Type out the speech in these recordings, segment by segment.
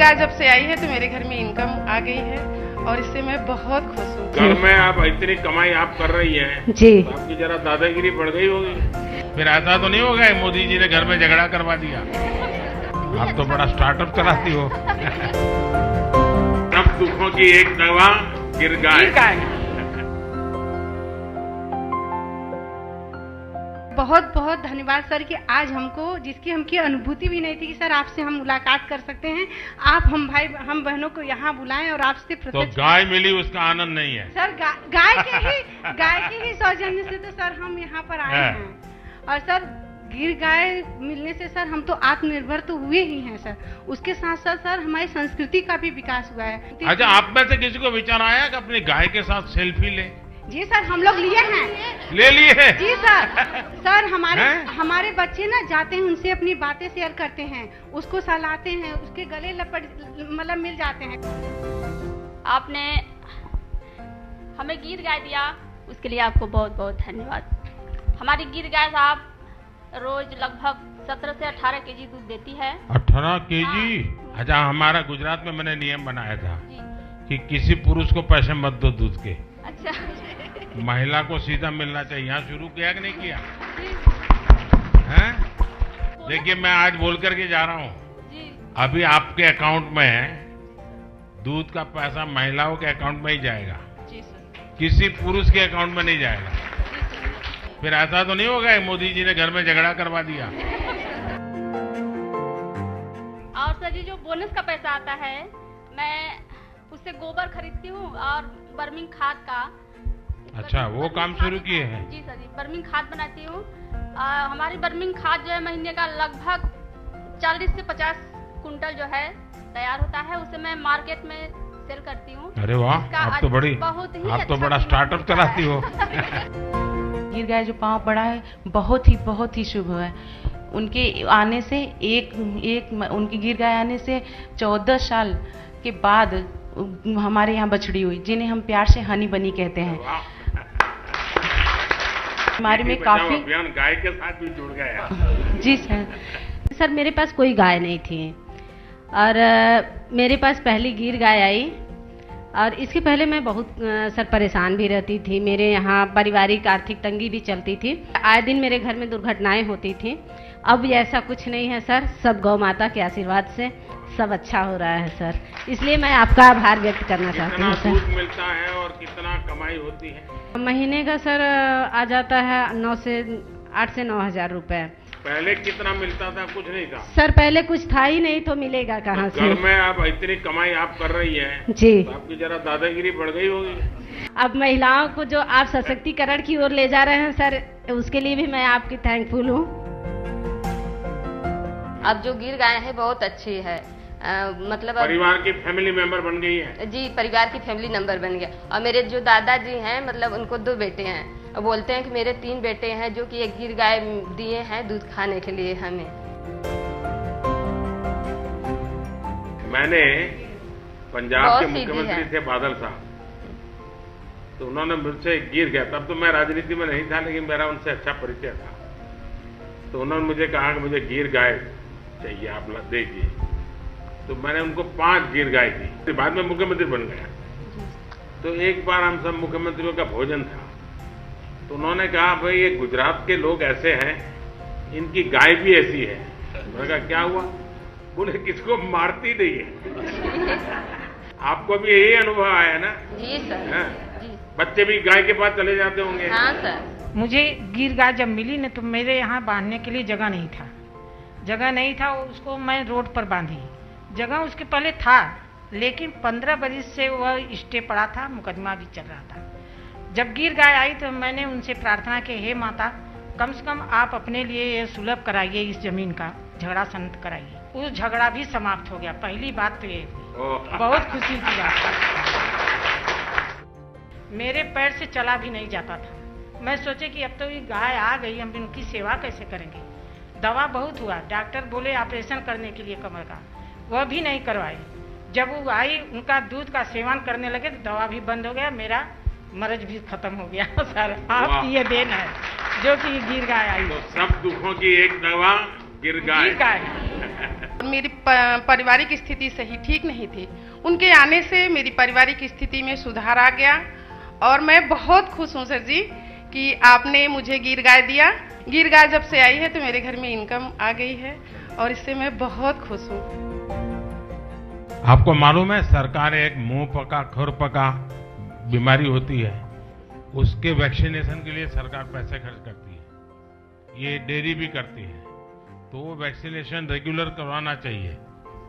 गाय जब से आई है तो मेरे घर में इनकम आ गई है और इससे मैं बहुत खुश हूँ। घर में आप इतनी कमाई आप कर रही हैं जी, तो आपकी जरा दादागिरी बढ़ गई होगी। फिर ऐसा तो नहीं होगा मोदी जी ने घर में झगड़ा करवा दिया। आप तो बड़ा स्टार्टअप चलाती हो। सब दुखों की एक दवा गिर गाय। बहुत बहुत धन्यवाद सर कि आज हमको जिसकी हमकी अनुभूति भी नहीं थी कि सर आपसे हम मुलाकात कर सकते हैं, आप हम बहनों को यहाँ बुलाएं और आपसे तो प्रत्यक्ष गाय मिली उसका आनंद नहीं है सर। गाय के ही सौजन्य से तो सर हम यहाँ पर आए हैं। और सर गिर गाय मिलने से सर हम तो आत्मनिर्भर तो हुए ही हैं सर, उसके साथ साथ सर हमारी संस्कृति का भी विकास हुआ है। अच्छा, आप में से किसी को विचार आया कि अपनी गाय के साथ सेल्फी ले? जी सर, हम लोग लिए हैं। ले लिए हैं? जी सर हमारे बच्चे ना जाते हैं, उनसे अपनी बातें शेयर करते हैं, उसको सहलाते हैं, उसके गले मतलब मिल जाते हैं। आपने हमें गिर गाय दिया, उसके लिए आपको बहुत बहुत धन्यवाद। हमारी गिर गाय साहब रोज लगभग 17 से 18 केजी दूध देती है। 18 केजी? अच्छा, हमारा गुजरात में मैंने नियम बनाया था कि किसी पुरुष को पैसे मत दो दूध के। अच्छा, महिला को सीधा मिलना चाहिए। यहाँ शुरू किया कि नहीं किया? हैं? देखिए, मैं आज बोल करके जा रहा हूँ, अभी आपके अकाउंट में दूध का पैसा महिलाओं के अकाउंट में ही जाएगा, किसी पुरुष के अकाउंट में नहीं जाएगा। फिर ऐसा तो नहीं होगा मोदी जी ने घर में झगड़ा करवा दिया। और सर जी जो बोनस का पैसा आता है, मैं उससे गोबर खरीदती हूँ और बर्मिंग खाद का। अच्छा, वो काम शुरू किए हैं? जी सर जी, बर्मिंग खाद बनाती हूँ। हमारी बर्मिंग खाद जो है महीने का लगभग 40 से 50 कुंटल जो है तैयार होता है, उसे मैं मार्केट में सेल करती हूँ। अरे वाह, आप तो बड़ा स्टार्टअप चलाती हो। गिर गाय जो पाँव पड़ा है बहुत ही शुभ है। उनके आने से उनकी गिर गाय आने से 14 साल के बाद हमारे यहाँ बछड़ी हुई, जिन्हें हम प्यार से हनी बनी कहते हैं। हमारे में काफी अभियान गाय के साथ भी जुड़ गया। जी सर मेरे पास कोई गाय नहीं थी और मेरे पास पहली गिर गाय आई और इसके पहले मैं बहुत सर परेशान भी रहती थी। मेरे यहाँ पारिवारिक आर्थिक तंगी भी चलती थी, आए दिन मेरे घर में दुर्घटनाएं होती थी। अब ऐसा कुछ नहीं है सर, सब गौ माता के आशीर्वाद से सब अच्छा हो रहा है सर, इसलिए मैं आपका आभार व्यक्त करना चाहती हूँ सर। कितना दूध मिलता है और कितना कमाई होती है? महीने का सर आ जाता है 8 से 9 हजार रुपए। पहले कितना मिलता था? कुछ नहीं था सर, पहले कुछ था ही नहीं तो मिलेगा कहाँ से? घर में आप इतनी कमाई आप कर रही हैं जी, तो आपकी जरा दादागिरी बढ़ गई होगी। अब महिलाओं को जो आप सशक्तिकरण की ओर ले जा रहे हैं सर, उसके लिए भी मैं आपकी थैंकफुल हूँ। अब जो गिर गाय है बहुत अच्छी है, मतलब परिवार की फैमिली मेंबर बन गई है। जी, परिवार की फैमिली नंबर बन गया। और मेरे जो दादाजी हैं, मतलब उनको 2 बेटे हैं, बोलते हैं कि मेरे 3 बेटे हैं जो कि एक गिर गाय दिए हैं दूध खाने के लिए हमें। मैंने पंजाब के मुख्यमंत्री थे बादल साहब, तो उन्होंने मुझसे गिर गया, तब तो मैं राजनीति में नहीं था लेकिन मेरा उनसे अच्छा परिचय था, तो उन्होंने मुझे कहा कि मुझे गिर गाय चाहिए, आप दीजिए। तो मैंने उनको 5 गिर गाय दी। बाद में मुख्यमंत्री बन गया, तो एक बार हम सब मुख्यमंत्रियों का भोजन था, तो उन्होंने कहा भाई ये गुजरात के लोग ऐसे हैं, इनकी गाय भी ऐसी है। मैंने कहा क्या हुआ? बोले किसको मारती नहीं है। आपको भी यही अनुभव आया ना? जी सर। जी। बच्चे भी गाय के पास चले जाते होंगे? हाँ सर। मुझे गिर गाय जब मिली न, तो मेरे यहाँ बांधने के लिए जगह नहीं था, उसको मैं रोड पर बांधी। जगह उसके पहले था, लेकिन 15 बरस से वह स्टे पड़ा था, मुकदमा भी चल रहा था। जब गिर गाय आई तो मैंने उनसे प्रार्थना की, हे माता, कम से कम आप अपने लिए ये सुलभ कराइए, इस जमीन का झगड़ा शांत कराइए। उस झगड़ा भी समाप्त हो गया। पहली बात तो ये हुई, बहुत खुशी की बात। मेरे पैर से चला भी नहीं जाता था। मैं सोचे कि अब तो ये गाय आ गई, हम इनकी सेवा कैसे करेंगे। दवा बहुत हुआ, डॉक्टर बोले ऑपरेशन करने के लिए कमर का, वह भी नहीं करवाई। जब वो आई, उनका दूध का सेवन करने लगे तो दवा भी बंद हो गया, मेरा मर्ज भी खत्म हो गया। सर आपकी ये देन है जो कि गिर गाय आई। तो सब दुखों की एक दवा गिर गाय। मेरी पारिवारिक स्थिति सही ठीक नहीं थी। उनके आने से मेरी पारिवारिक स्थिति में सुधार आ गया और मैं बहुत खुश हूँ सर जी कि आपने मुझे गिर गाय दिया। गिर गाय जब से आई है तो मेरे घर में इनकम आ गई है और इससे मैं बहुत खुश हूँ। आपको मालूम है सरकार एक मुंह पका खुर पका बीमारी होती है, उसके वैक्सीनेशन के लिए सरकार पैसे खर्च करती है, ये डेयरी भी करती है, तो वो वैक्सीनेशन रेगुलर करवाना चाहिए।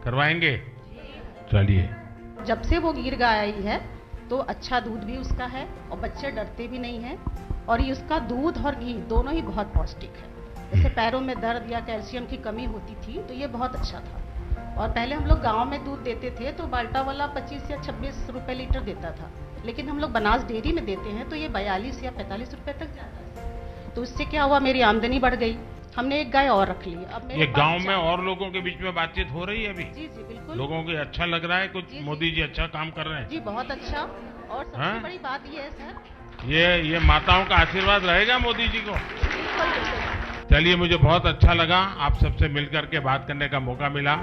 करवाएंगे? चलिए। जब से वो गिर गाय आई है तो अच्छा दूध भी उसका है और बच्चे डरते भी नहीं हैं और ये उसका दूध और घी दोनों ही बहुत पौष्टिक है। जैसे पैरों में दर्द या कैल्शियम की कमी होती थी तो ये बहुत अच्छा था। और पहले हम लोग गांव में दूध देते थे तो बाल्टा वाला 25 या 26 रुपए लीटर देता था, लेकिन हम लोग बनास डेयरी में देते हैं तो ये 42 या 45 रुपए तक जाता है। तो इससे क्या हुआ, मेरी आमदनी बढ़ गई। हमने एक गाय और रख ली। अब ये गांव में और लोगों के बीच में बातचीत हो रही है अभी? जी जी बिल्कुल। लोगों को अच्छा लग रहा है कुछ? मोदी जी अच्छा काम कर रहे हैं जी, बहुत अच्छा। और सबसे बड़ी बात ये है सर, ये माताओं का आशीर्वाद रहेगा मोदी जी को। चलिए, मुझे बहुत अच्छा लगा आप सबसे मिलकर के बात करने का मौका मिला।